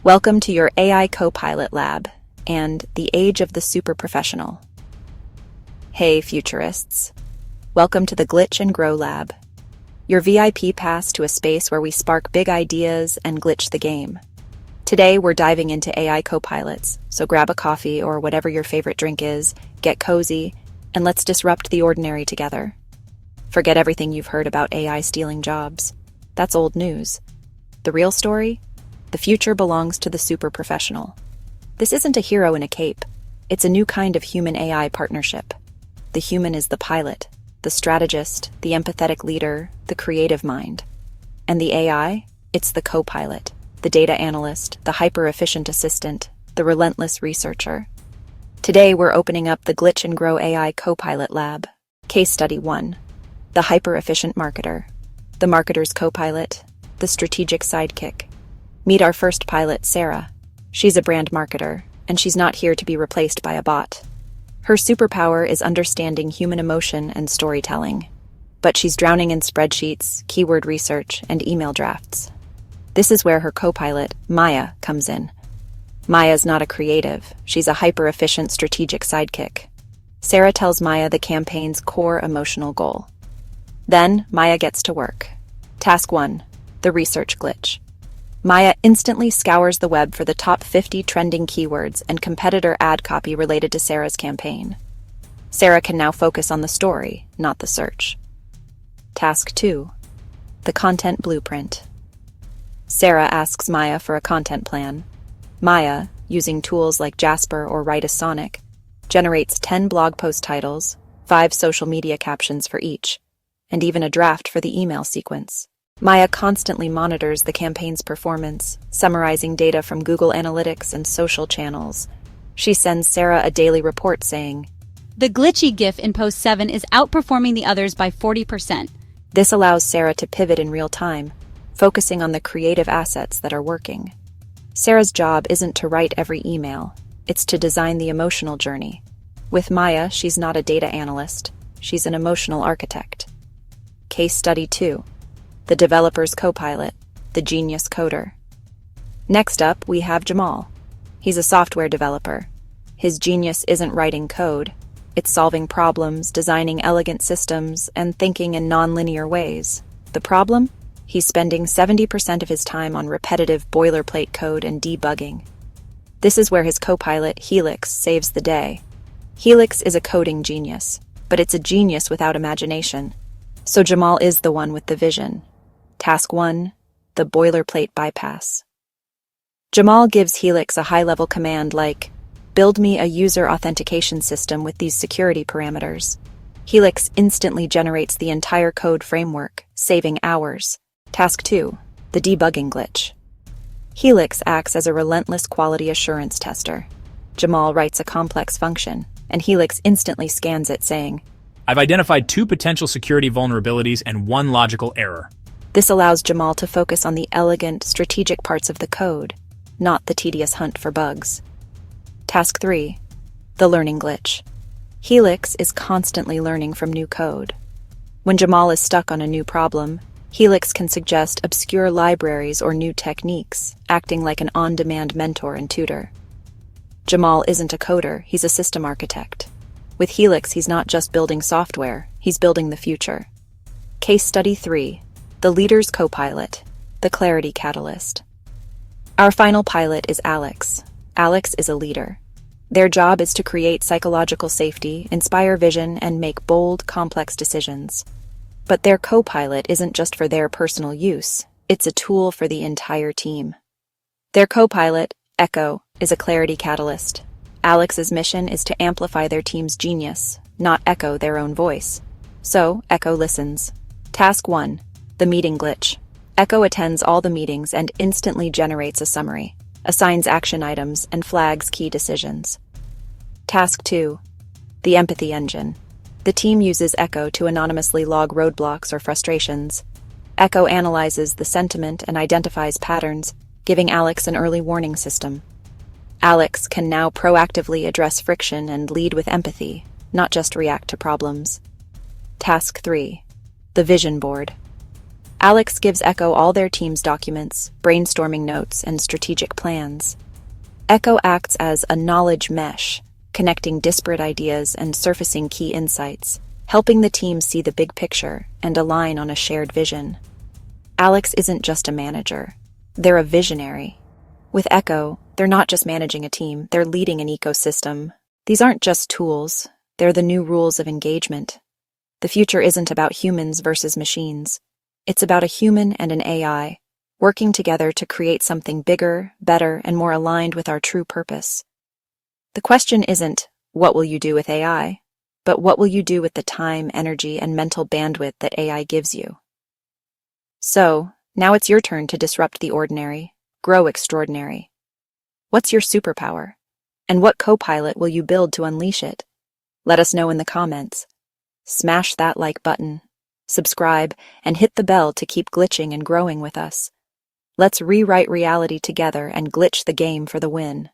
Welcome to your AI Copilot Lab and the age of the super professional. Hey, Futurists. Welcome to the Glitch and Grow Lab, your VIP pass to a space where we spark big ideas and glitch the game. Today, we're diving into AI copilots, so grab a coffee or whatever your favorite drink is, get cozy, and let's disrupt the ordinary together. Forget everything you've heard about AI stealing jobs. That's old news. The real story? The future belongs to the super professional. This isn't a hero in a cape. It's a new kind of human-AI partnership. The human is the pilot, the strategist, the empathetic leader, the creative mind. And the AI? It's the co-pilot, the data analyst, the hyper-efficient assistant, the relentless researcher. Today, we're opening up the Glitch and Grow AI Copilot Lab. Case Study 1. The hyper-efficient marketer. The marketer's co-pilot, the strategic sidekick. Meet our first pilot, Sarah. She's a brand marketer, and she's not here to be replaced by a bot. Her superpower is understanding human emotion and storytelling. But she's drowning in spreadsheets, keyword research, and email drafts. This is where her co-pilot, Maya, comes in. Maya's not a creative. She's a hyper-efficient strategic sidekick. Sarah tells Maya the campaign's core emotional goal. Then, Maya gets to work. Task 1. The research glitch. Maya instantly scours the web for the top 50 trending keywords and competitor ad copy related to Sarah's campaign. Sarah can now focus on the story, not the search. Task 2. The content blueprint. Sarah asks Maya for a content plan. Maya, using tools like Jasper or Write-a-Sonic, generates 10 blog post titles, 5 social media captions for each, and even a draft for the email sequence. Maya constantly monitors the campaign's performance, summarizing data from Google Analytics and social channels. She sends Sarah a daily report saying, "The glitchy GIF in post 7 is outperforming the others by 40%. This allows Sarah to pivot in real time, focusing on the creative assets that are working. Sarah's job isn't to write every email, it's to design the emotional journey. With Maya, she's not a data analyst, she's an emotional architect. Case Study 2. The developer's co-pilot, the genius coder. Next up, we have Jamal. He's a software developer. His genius isn't writing code. It's solving problems, designing elegant systems, and thinking in non-linear ways. The problem? He's spending 70% of his time on repetitive boilerplate code and debugging. This is where his co-pilot, Helix, saves the day. Helix is a coding genius, but it's a genius without imagination. So Jamal is the one with the vision. Task 1. The boilerplate bypass. Jamal gives Helix a high-level command like, "Build me a user authentication system with these security parameters." Helix instantly generates the entire code framework, saving hours. Task 2. The debugging glitch. Helix acts as a relentless quality assurance tester. Jamal writes a complex function, and Helix instantly scans it, saying, "I've identified 2 potential security vulnerabilities and 1 logical error." This allows Jamal to focus on the elegant, strategic parts of the code, not the tedious hunt for bugs. Task 3. The learning glitch. Helix is constantly learning from new code. When Jamal is stuck on a new problem, Helix can suggest obscure libraries or new techniques, acting like an on-demand mentor and tutor. Jamal isn't a coder, he's a system architect. With Helix, he's not just building software, he's building the future. Case Study 3. The leader's co-pilot, the clarity catalyst. Our final pilot is Alex. Alex is a leader. Their job is to create psychological safety, inspire vision, and make bold, complex decisions. But their co-pilot isn't just for their personal use, it's a tool for the entire team. Their co-pilot, Echo, is a clarity catalyst. Alex's mission is to amplify their team's genius, not echo their own voice. So, Echo listens. Task 1. The meeting glitch. Echo attends all the meetings and instantly generates a summary, assigns action items, and flags key decisions. Task 2. The empathy engine. The team uses Echo to anonymously log roadblocks or frustrations. Echo analyzes the sentiment and identifies patterns, giving Alex an early warning system. Alex can now proactively address friction and lead with empathy, not just react to problems. Task 3. The vision board. Alex gives Echo all their team's documents, brainstorming notes, and strategic plans. Echo acts as a knowledge mesh, connecting disparate ideas and surfacing key insights, helping the team see the big picture and align on a shared vision. Alex isn't just a manager. They're a visionary. With Echo, they're not just managing a team, they're leading an ecosystem. These aren't just tools, they're the new rules of engagement. The future isn't about humans versus machines. It's about a human and an AI, working together to create something bigger, better, and more aligned with our true purpose. The question isn't, what will you do with AI? But what will you do with the time, energy, and mental bandwidth that AI gives you? So, now it's your turn to disrupt the ordinary, grow extraordinary. What's your superpower? And what co-pilot will you build to unleash it? Let us know in the comments. Smash that like button, subscribe, and hit the bell to keep glitching and growing with us. Let's rewrite reality together and glitch the game for the win.